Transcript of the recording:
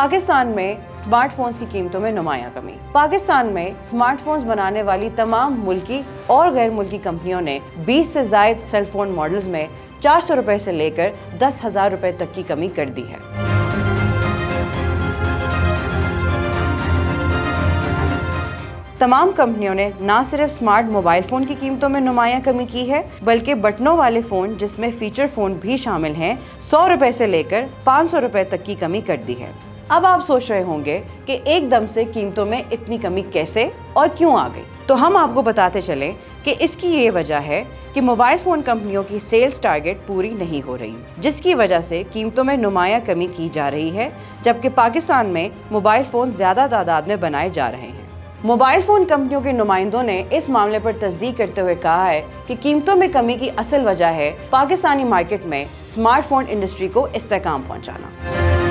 पाकिस्तान में स्मार्टफोन्स की कीमतों में नुमायां कमी। पाकिस्तान में स्मार्टफोन्स बनाने वाली तमाम मुल्की और गैर मुल्की कंपनियों ने 20 से ज़ायद सेलफोन मॉडल्स में 400 रुपए से लेकर 10,000 रुपए तक की कमी कर दी है। तमाम कंपनियों ने न सिर्फ स्मार्ट मोबाइल फ़ोन की कीमतों में नुमायां कमी की है, बल्कि बटनों वाले फ़ोन जिसमें फीचर फ़ोन भी शामिल हैं 100 रुपए से लेकर 500 रुपए तक की कमी कर दी है। अब आप सोच रहे होंगे कि एकदम से कीमतों में इतनी कमी कैसे और क्यों आ गई, तो हम आपको बताते चलें कि इसकी ये वजह है कि मोबाइल फ़ोन कंपनियों की सेल्स टारगेट पूरी नहीं हो रही, जिसकी वजह से कीमतों में नुमायां कमी की जा रही है, जबकि पाकिस्तान में मोबाइल फ़ोन ज़्यादा तादाद में बनाए जा रहे हैं। मोबाइल फ़ोन कंपनियों के नुमाइंदों ने इस मामले पर तस्दीक करते हुए कहा है कि कीमतों में कमी की असल वजह है पाकिस्तानी मार्केट में स्मार्टफोन इंडस्ट्री को इस्तेहकाम पहुंचाना।